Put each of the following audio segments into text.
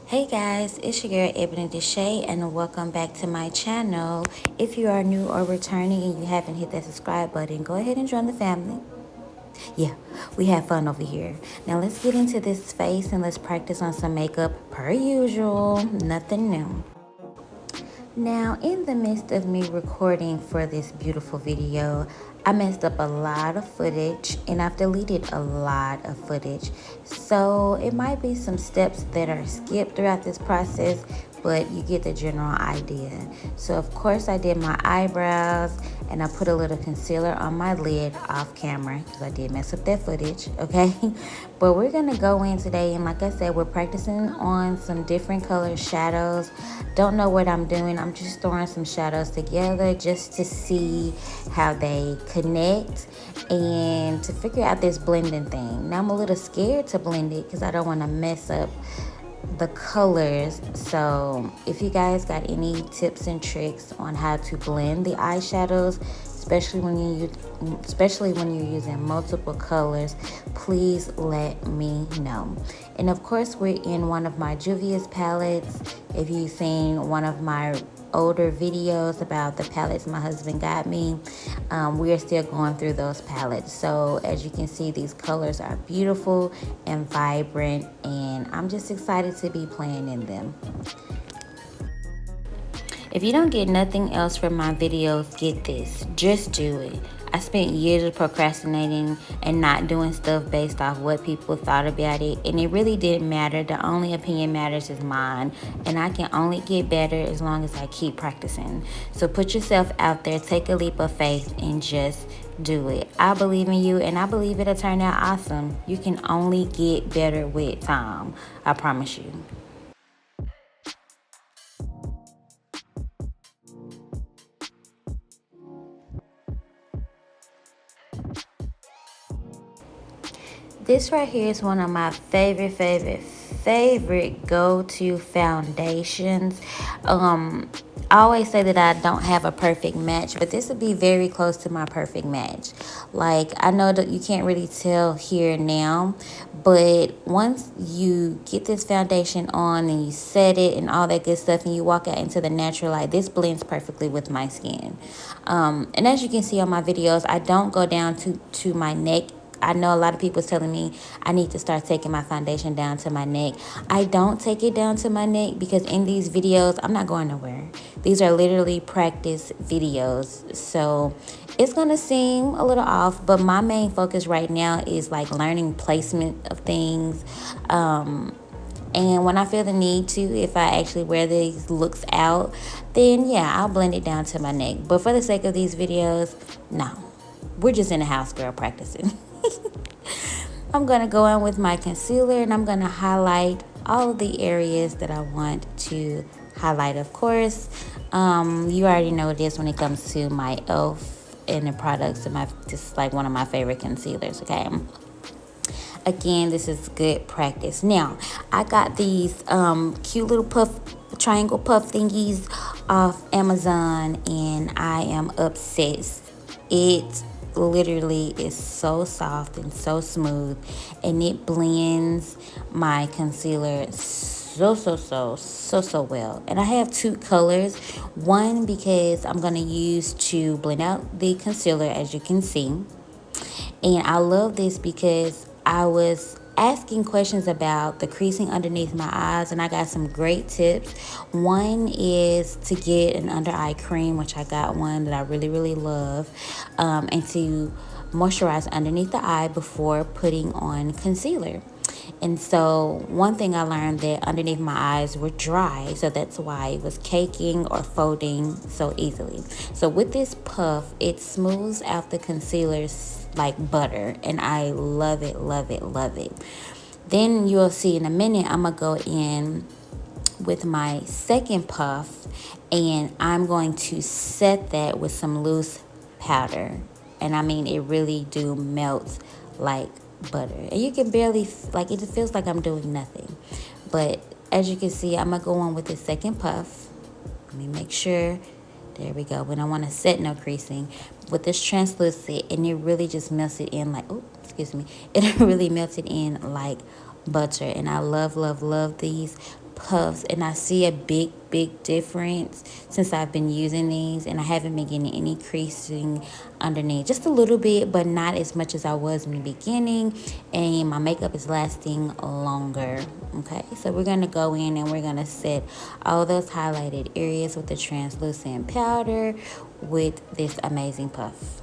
Hey guys, it's your girl Ebony Desha and welcome back to my channel. If you are new or returning and you haven't hit that subscribe button, go ahead and join the family. Yeah, we have fun over here. Now let's get into this face and let's practice on some makeup per usual. Nothing new. Now, in the midst of me recording for this beautiful video, I messed up a lot of footage and I've deleted a lot of footage. So it might be some steps that are skipped throughout this process, but you get the general idea. So of course I did my eyebrows and I put a little concealer on my lid off camera because I did mess up that footage, okay? But we're gonna go in today and like I said, we're practicing on some different color shadows. Don't know what I'm doing. I'm just throwing some shadows together just to see how they connect and to figure out this blending thing. Now I'm a little scared to blend it because I don't want to mess up the colors. So if you guys got any tips and tricks on how to blend the eyeshadows, especially when you're using multiple colors, please let me know. And of course, we're in one of my Juvia's palettes. If you've seen one of my older videos about the palettes my husband got me, we are still going through those palettes. So as you can see, these colors are beautiful and vibrant, and I'm just excited to be playing in them. If you don't get nothing else from my videos, get this. Just do it. I spent years of procrastinating and not doing stuff based off what people thought about it, and it really didn't matter. The only opinion matters is mine, and I can only get better as long as I keep practicing. So put yourself out there, take a leap of faith, and just do it. I believe in you, and I believe it'll turn out awesome. You can only get better with time. I promise you. This right here is one of my favorite go-to foundations. I always say that I don't have a perfect match, but this would be very close to my perfect match. Like, I know that you can't really tell here now, but once you get this foundation on and you set it and all that good stuff and you walk out into the natural light, this blends perfectly with my skin. And as you can see on my videos, I don't go down to my neck. I know a lot of people telling me I need to start taking my foundation down to my neck. I don't take it down to my neck because in these videos, I'm not going nowhere. These are literally practice videos. So it's going to seem a little off, but my main focus right now is like learning placement of things. And when I feel the need to, if I actually wear these looks out, then yeah, I'll blend it down to my neck. But for the sake of these videos, no. We're just in the house, girl, practicing. I'm going to go in with my concealer and I'm going to highlight all of the areas that I want to highlight. Of course, you already know this when it comes to my e.l.f. and the products. And this is like one of my favorite concealers, okay? Again, this is good practice. Now, I got these cute little triangle puff thingies off Amazon, and I am obsessed. It literally is so soft and so smooth, and it blends my concealer so well. And I have two colors. One because I'm going to use to blend out the concealer, as you can see. And I love this because I was asking questions about the creasing underneath my eyes, and I got some great tips. One is to get an under eye cream, which I got one that I really love, and to moisturize underneath the eye before putting on concealer. And so one thing I learned that underneath my eyes were dry, so that's why it was caking or folding so easily. So with this puff, it smooths out the concealer like butter, and I love it. Then you'll see in a minute, I'm gonna go in with my second puff, and I'm going to set that with some loose powder. And I mean, it really do melt like butter, and you can barely, like, it just feels like I'm doing nothing. But as you can see, I'm gonna go on with the second puff. Let me make sure. There we go. We don't want to set no creasing with this translucent, and it really just melts it in like, oh, excuse me. It really melted in like butter, and I love these puffs, and I see a big difference since I've been using these, and I haven't been getting any creasing underneath. Just a little bit, but not as much as I was in the beginning, and my makeup is lasting longer. Okay, so we're gonna go in and we're gonna set all those highlighted areas with the translucent powder with this amazing puff.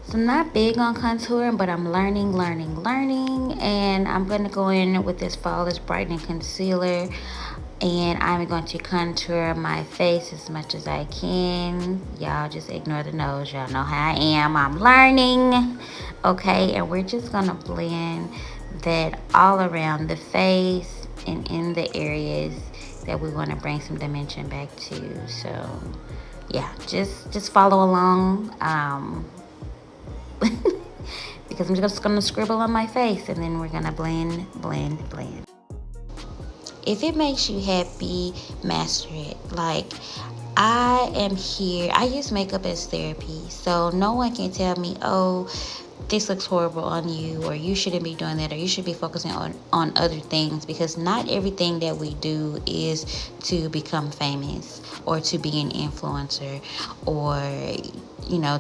So I'm not big on contouring, but I'm learning, and I'm going to go in with this Flawless Brightening Concealer, and I'm going to contour my face as much as I can. Y'all just ignore the nose. Y'all know how I am. I'm learning. Okay, and we're just going to blend that all around the face and in the areas that we want to bring some dimension back to. So yeah, just follow along. Because I'm just gonna scribble on my face, and then we're gonna blend. If it makes you happy, master it. Like, I am here. I use makeup as therapy, so no one can tell me, oh, this looks horrible on you, or you shouldn't be doing that, or you should be focusing on other things, because not everything that we do is to become famous or to be an influencer or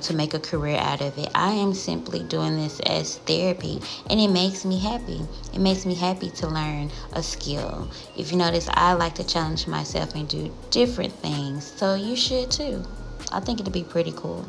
to make a career out of it. I am simply doing this as therapy, and it makes me happy. It makes me happy to learn a skill. If you notice, I like to challenge myself and do different things, so you should too. I think it'll be pretty cool.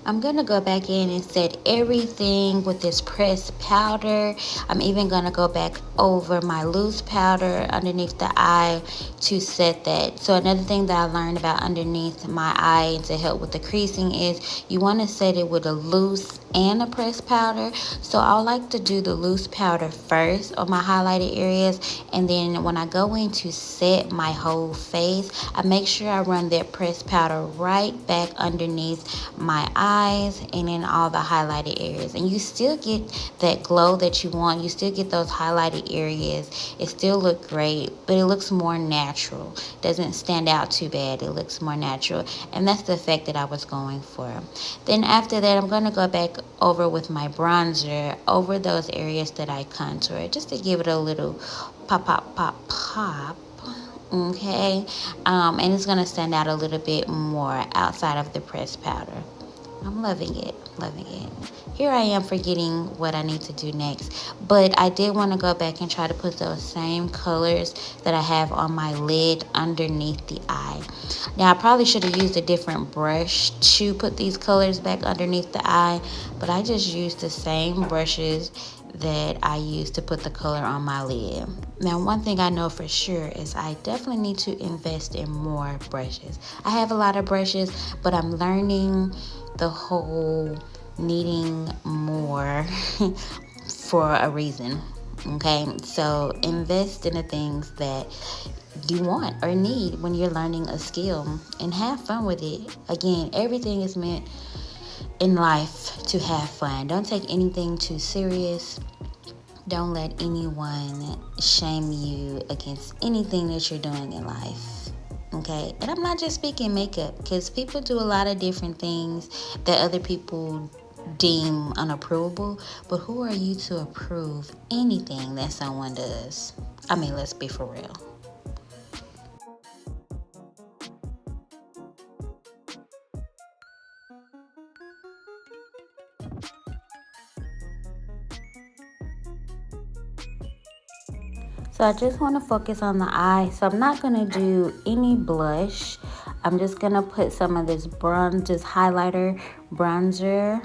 I'm going to go back in and set everything with this pressed powder. I'm even going to go back over my loose powder underneath the eye to set that. So another thing that I learned about underneath my eye to help with the creasing is you want to set it with a loose and a pressed powder. So I like to do the loose powder first on my highlighted areas, and then when I go in to set my whole face, I make sure I run that pressed powder right back underneath my eyes and in all the highlighted areas. And you still get that glow that you want. You still get those highlighted areas. It still looks great, but it looks more natural. Doesn't stand out too bad. It looks more natural, and that's the effect that I was going for. Then after that, I'm going to go back over with my bronzer over those areas that I contoured, just to give it a little pop. Okay, and it's going to stand out a little bit more outside of the pressed powder. I'm loving it. Here I am forgetting what I need to do next, but I did want to go back and try to put those same colors that I have on my lid underneath the eye. Now, I probably should have used a different brush to put these colors back underneath the eye, but I just used the same brushes that I used to put the color on my lid. Now, one thing I know for sure is I definitely need to invest in more brushes. I have a lot of brushes, but I'm learning the whole needing more for a reason. Okay, so invest in the things that you want or need when you're learning a skill, and have fun with it. Again, everything is meant in life to have fun. Don't take anything too serious. Don't let anyone shame you against anything that you're doing in life. Okay, and I'm not just speaking makeup, because people do a lot of different things that other people deem unapprovable, but who are you to approve anything that someone does? I mean, let's be for real. So I just want to focus on the eye. So I'm not going to do any blush. I'm just going to put some of this highlighter bronzer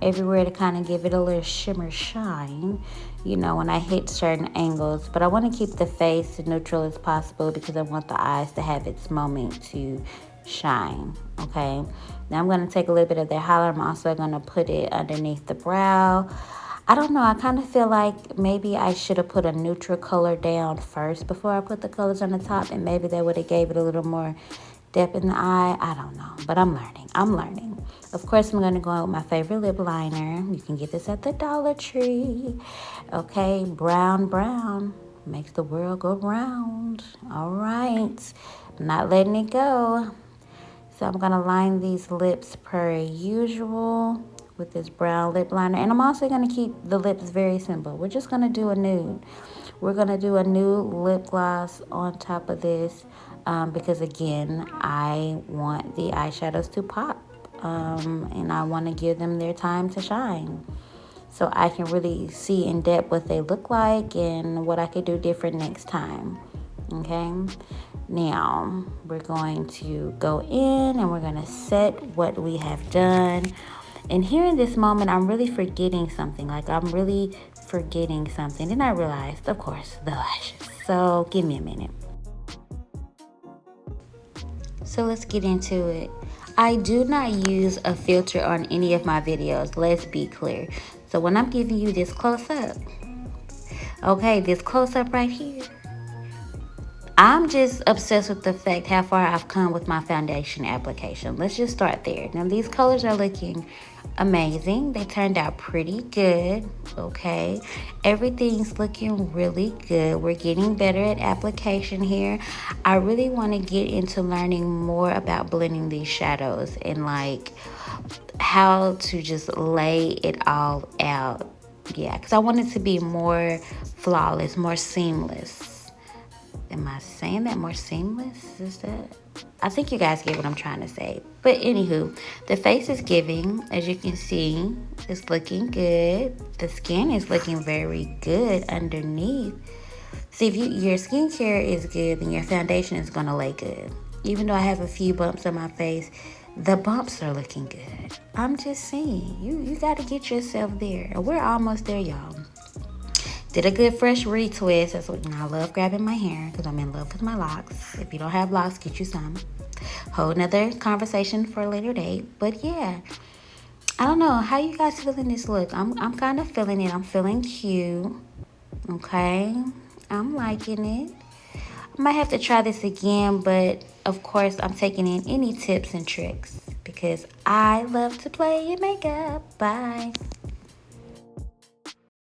everywhere to kind of give it a little shimmer shine, when I hit certain angles. But I want to keep the face as neutral as possible, because I want the eyes to have its moment to shine. Okay. Now I'm going to take a little bit of that highlighter. I'm also going to put it underneath the brow. I don't know. I kind of feel like maybe I should have put a neutral color down first before I put the colors on the top, and maybe that would have gave it a little more depth in the eye. I don't know, but I'm learning. Of course, I'm going to go in with my favorite lip liner. You can get this at the Dollar Tree. Okay, brown makes the world go round. All right, not letting it go. So I'm going to line these lips per usual with this brown lip liner. And I'm also going to keep the lips very simple. We're just going to do a nude. We're going to do a nude lip gloss on top of this because, again, I want the eyeshadows to pop. And I want to give them their time to shine. So I can really see in depth what they look like and what I could do different next time. Okay, now we're going to go in and we're going to set what we have done. And here in this moment, I'm really forgetting something. Like, I'm really forgetting something. Then I realized, of course, the lashes. So give me a minute. So let's get into it. I do not use a filter on any of my videos. Let's be clear. So when I'm giving you this close-up, okay, this close-up right here, I'm just obsessed with the fact how far I've come with my foundation application. Let's just start there. Now, these colors are looking amazing. They turned out pretty good, okay? Everything's looking really good. We're getting better at application here. I really want to get into learning more about blending these shadows and, like, how to just lay it all out. Yeah, because I want it to be more flawless, more seamless. Am I saying that more seamless? Is that? I think you guys get what I'm trying to say. But anywho, the face is giving. As you can see, it's looking good. The skin is looking very good underneath. See, if your skincare is good, then your foundation is going to lay good. Even though I have a few bumps on my face, the bumps are looking good. I'm just saying, you got to get yourself there. And we're almost there, y'all. Did a good fresh retwist. That's what, I love grabbing my hair because I'm in love with my locks. If you don't have locks, get you some. Whole nother conversation for a later date. But yeah, I don't know. How you guys feeling this look? I'm kind of feeling it. I'm feeling cute. Okay. I'm liking it. I might have to try this again, but of course I'm taking in any tips and tricks because I love to play in makeup. Bye.